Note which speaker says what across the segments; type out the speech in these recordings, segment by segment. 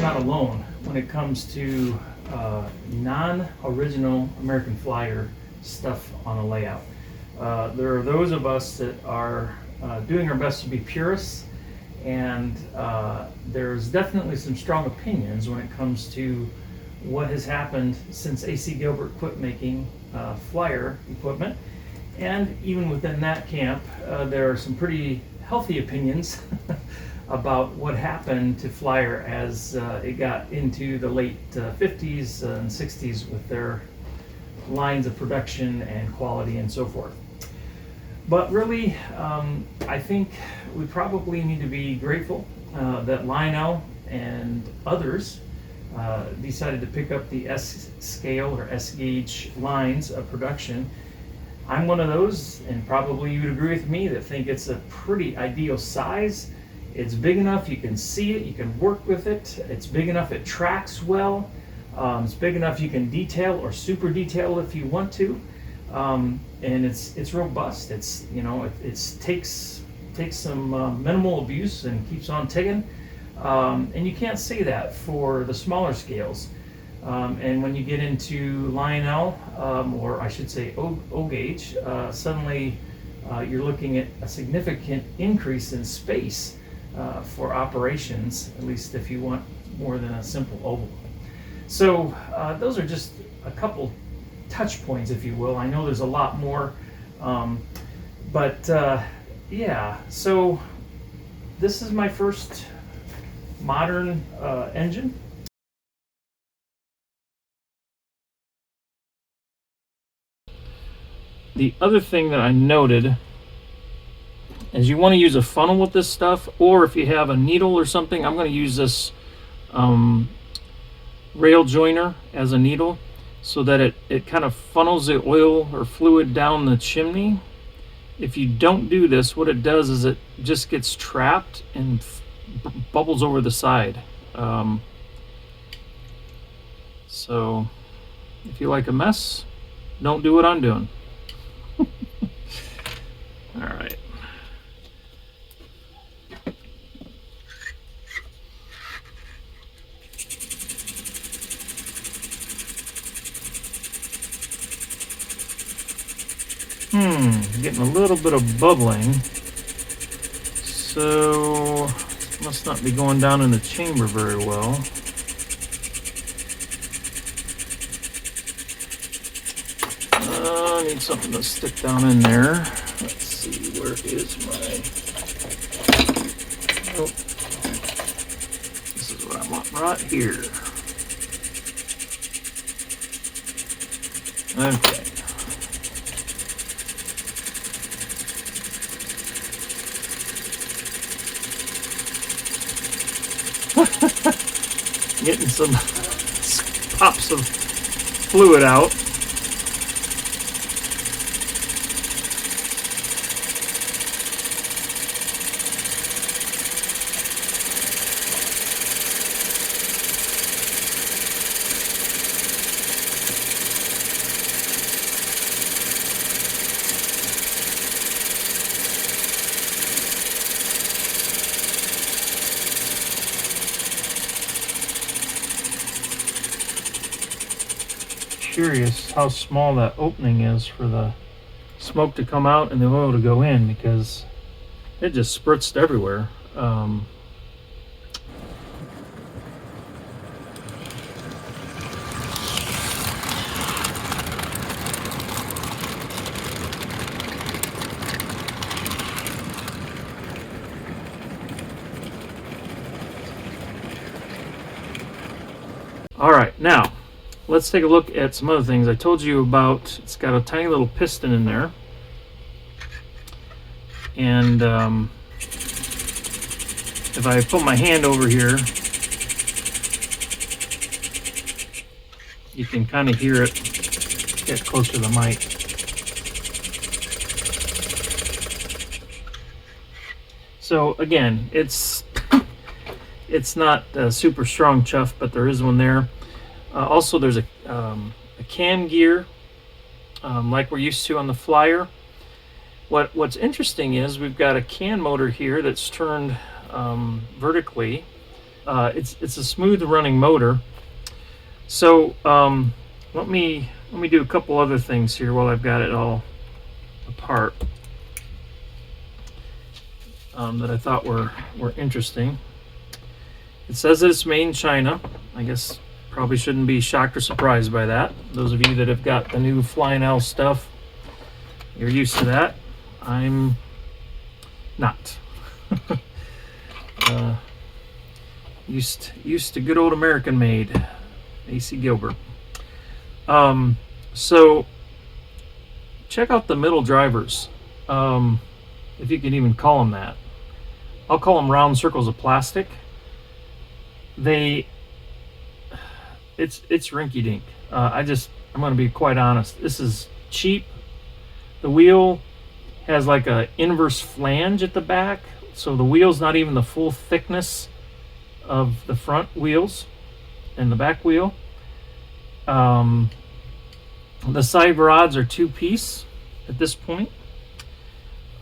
Speaker 1: not alone when it comes to non-original American Flyer stuff on a layout. There are those of us that are doing our best to be purists, and there's definitely some strong opinions when it comes to what has happened since A.C. Gilbert quit making Flyer equipment. And even within that camp, there are some pretty healthy opinions about what happened to Flyer as it got into the late 50s and 60s with their lines of production and quality and so forth. But really, I think we probably need to be grateful that Lionel and others decided to pick up the S scale or S gauge lines of production. I'm one of those, and probably you'd agree with me, that think it's a pretty ideal size. It's big enough you can see it, you can work with it. It's big enough it tracks well. It's big enough you can detail or super detail if you want to. And it's robust. It's, you know, it takes some minimal abuse and keeps on ticking. And you can't say that for the smaller scales. And when you get into Lionel, or I should say O gauge, suddenly you're looking at a significant increase in space for operations, at least if you want more than a simple oval. So those are just a couple touch points, if you will. I know there's a lot more, but yeah, so this is my first modern engine. The other thing that I noted is you want to use a funnel with this stuff, or if you have a needle or something, I'm going to use this rail joiner as a needle so that it kind of funnels the oil or fluid down the chimney. If you don't do this, what it does is it just gets trapped and bubbles over the side. So if you like a mess, don't do what I'm doing. All right. Getting a little bit of bubbling. So must not be going down in the chamber very well. I need something to stick down in there. Let's see, where is my... Oh, this is what I want right here. Okay. Getting some pops of fluid out. Curious how small that opening is for the smoke to come out and the oil to go in, because it just spritzed everywhere. All right, now let's take a look at some other things. I told you about, it's got a tiny little piston in there. And if I put my hand over here, you can kind of hear it. Get close to the mic. So again, it's not a super strong chuff, but there is one there. Also, there's a cam gear, like we're used to on the Flyer. What's interesting is we've got a can motor here that's turned vertically, It's a smooth running motor. So let me do a couple other things here while I've got it all apart that I thought were interesting. It says that it's made in China. I guess probably shouldn't be shocked or surprised by that. Those of you that have got the new Lionel stuff, you're used to that. I'm not. Used to good old American made. A.C. Gilbert. So check out the middle drivers, if you can even call them that. I'll call them round circles of plastic. It's rinky-dink. I'm going to be quite honest. This is cheap. The wheel has like a inverse flange at the back, so the wheel's not even the full thickness of the front wheels and the back wheel. The side rods are two-piece at this point.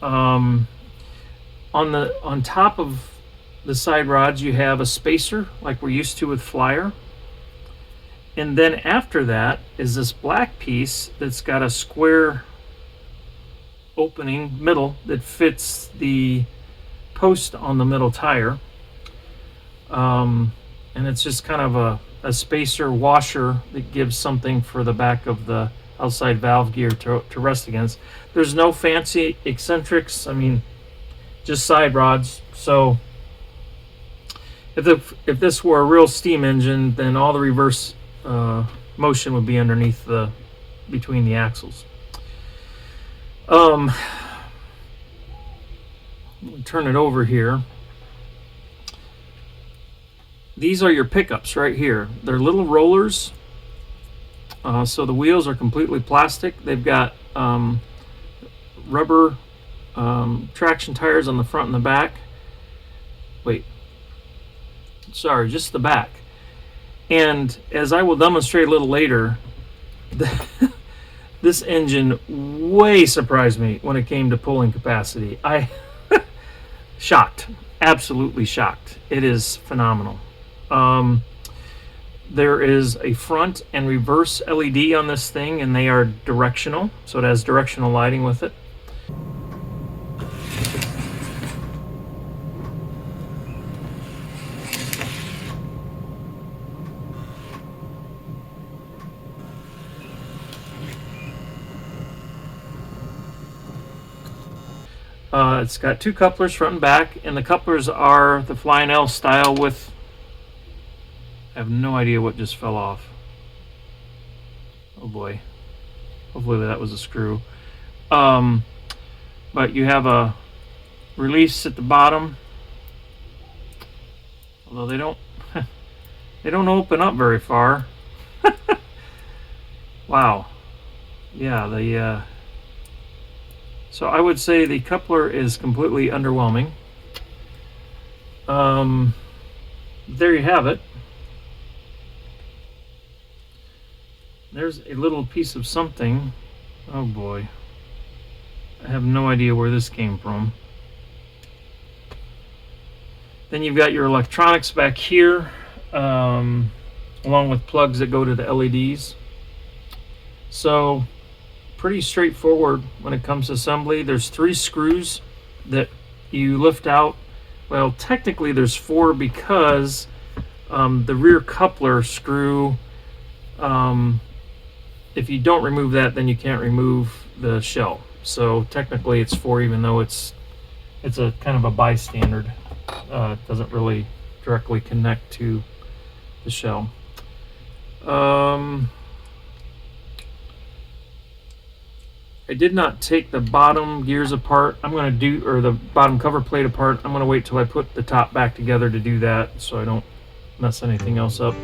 Speaker 1: On top of the side rods, you have a spacer like we're used to with Flyer. And then after that is this black piece that's got a square opening middle that fits the post on the middle tire. And it's just kind of a spacer washer that gives something for the back of the outside valve gear to rest against. There's no fancy eccentrics. I mean, just side rods. So if this were a real steam engine, then all the reverse motion would be underneath between the axles. Let me turn it over here. These are your pickups right here. They're little rollers. So the wheels are completely plastic. They've got rubber traction tires on the front and the back. Wait. Sorry, just the back. And as I will demonstrate a little later, this engine way surprised me when it came to pulling capacity. Shocked. Absolutely shocked. It is phenomenal. There is a front and reverse LED on this thing, and they are directional, so it has directional lighting with it. It's got two couplers front and back, and the couplers are the Lionel style with, I have no idea what just fell off. Oh boy. Hopefully that was a screw. But you have a release at the bottom. Although they don't they don't open up very far. Wow. Yeah, so I would say the coupler is completely underwhelming. There you have it. There's a little piece of something. Oh boy. I have no idea where this came from. Then you've got your electronics back here, along with plugs that go to the LEDs. So pretty straightforward when it comes to assembly. There's 3 screws that you lift out. Well, technically there's 4 because the rear coupler screw, if you don't remove that, then you can't remove the shell. So technically it's 4, even though it's a kind of a bystander. It doesn't really directly connect to the shell. I did not take the bottom gears apart. or the bottom cover plate apart. I'm going to wait till I put the top back together to do that, so I don't mess anything else up.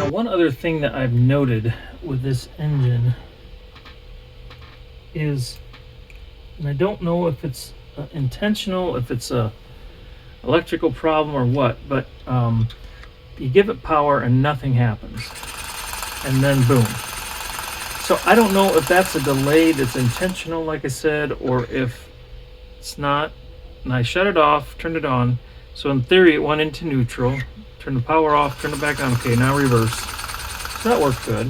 Speaker 1: Now, one other thing that I've noted with this engine is, and I don't know if it's intentional, if it's a electrical problem or what, but you give it power and nothing happens, and then boom. So I don't know if that's a delay that's intentional, like I said, or if it's not. And I shut it off, turned it on. So in theory, it went into neutral. Turn the power off, turn it back on. Okay, now reverse. So that worked good.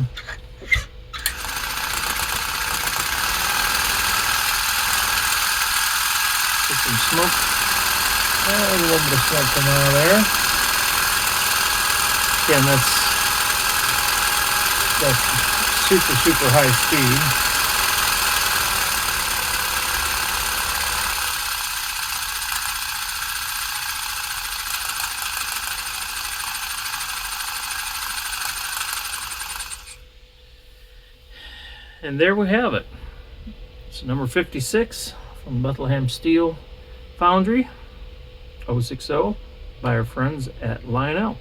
Speaker 1: Get some smoke. There's a little bit of smoke coming out of there. Again, that's super high speed. And there we have it. It's number 56 from Bethlehem Steel Foundry 060 by our friends at Lionel.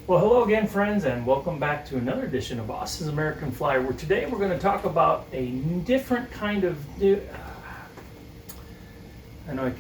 Speaker 1: Well, hello again, friends, and welcome back to another edition of Austin's American Flyer, where today we're going to talk about a different kind of... I know I